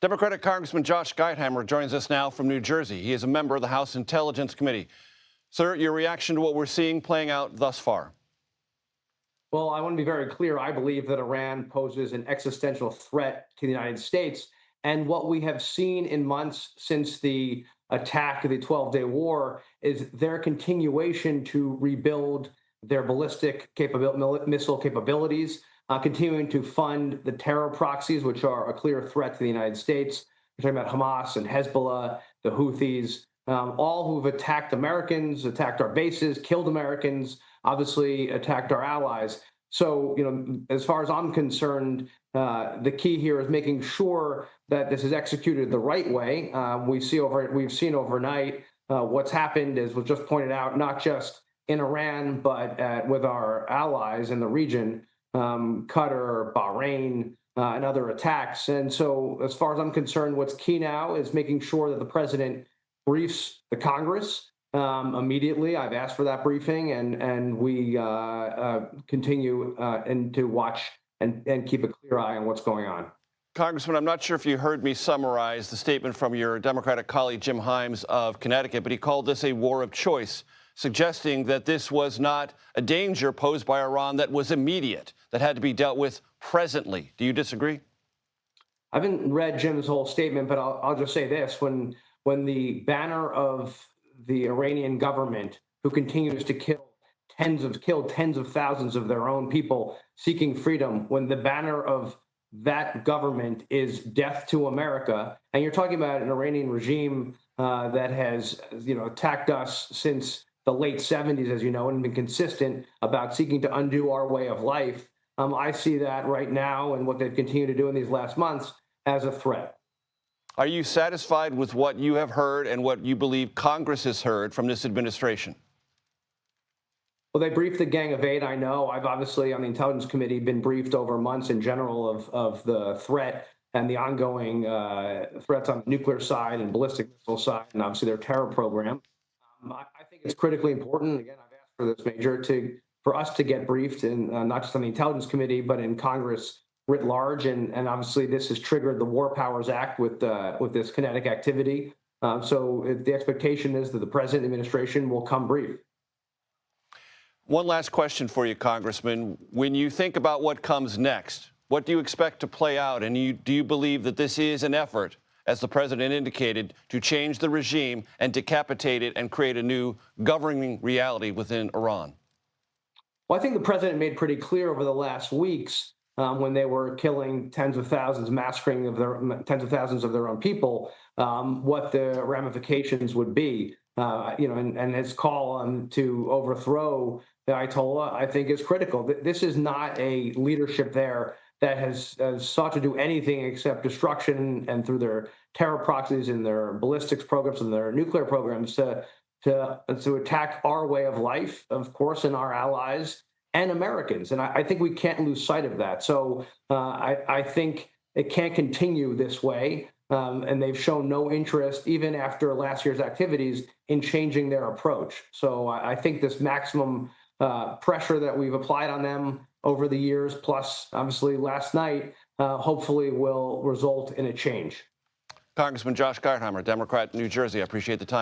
Democratic Congressman Josh Gottheimer joins us now from New Jersey. He is a member of the House Intelligence Committee. Sir, your reaction to what we're seeing playing out thus far? Well, I want to be very clear. I believe that Iran poses an existential threat to the United States. And what we have seen in months since the attack of the 12-day war is their continuation to rebuild their ballistic missile capabilities, continuing to fund the terror proxies, which are a clear threat to the United States. We're talking about Hamas and Hezbollah, the Houthis, all who've attacked Americans, attacked our bases, killed Americans, obviously attacked our allies. So, as far as I'm concerned, the key here is making sure that this is executed the right way. We've seen overnight what's happened, as was just pointed out, not just in Iran, but with our allies in the region, Qatar, Bahrain, and other attacks. And so, as far as I'm concerned, what's key now is making sure that the president briefs the Congress immediately. I've asked for that briefing, and we continue to watch and keep a clear eye on what's going on. Congressman, I'm not sure if you heard me summarize the statement from your Democratic colleague Jim Himes of Connecticut, but he called this a war of choice, suggesting that this was not a danger posed by Iran that was immediate, that had to be dealt with presently. Do you disagree? I haven't read Jim's whole statement, but I'll just say this. When the banner of the Iranian government, who continues to kill tens of thousands of their own people seeking freedom, when the banner of that government is death to America, and you're talking about an Iranian regime that has attacked us since the late 70s, as you know, and been consistent about seeking to undo our way of life. I see that right now and what they've continued to do in these last months as a threat. Are you satisfied with what you have heard and what you believe Congress has heard from this administration? Well, they briefed the Gang of Eight. I know. I've obviously, on the Intelligence Committee, been briefed over months in general of the threat and the ongoing threats on the nuclear side and ballistic missile side, and obviously their terror program. I think it's critically important. Again, I've asked for this, Major, for us to get briefed, and not just on the Intelligence Committee, but in Congress writ large. And obviously, this has triggered the War Powers Act with this kinetic activity. So the expectation is that the president and administration will come brief. One last question for you, Congressman. When you think about what comes next, what do you expect to play out? And do you believe that this is an effort, as the president indicated, to change the regime and decapitate it and create a new governing reality within Iran? Well, I think the president made pretty clear over the last weeks when they were killing tens of thousands, massacring tens of thousands of their own people, what the ramifications would be. And his call to overthrow the Ayatollah, I think, is critical. This is not a leadership there that has sought to do anything except destruction, and through their terror proxies and their ballistics programs and their nuclear programs to attack our way of life, of course, and our allies and Americans. And I think we can't lose sight of that. So I think it can't continue this way. And they've shown no interest, even after last year's activities, in changing their approach. So I think this maximum pressure that we've applied on them over the years, plus obviously last night, hopefully will result in a change. Congressman Josh Gottheimer, Democrat, New Jersey, I appreciate the time.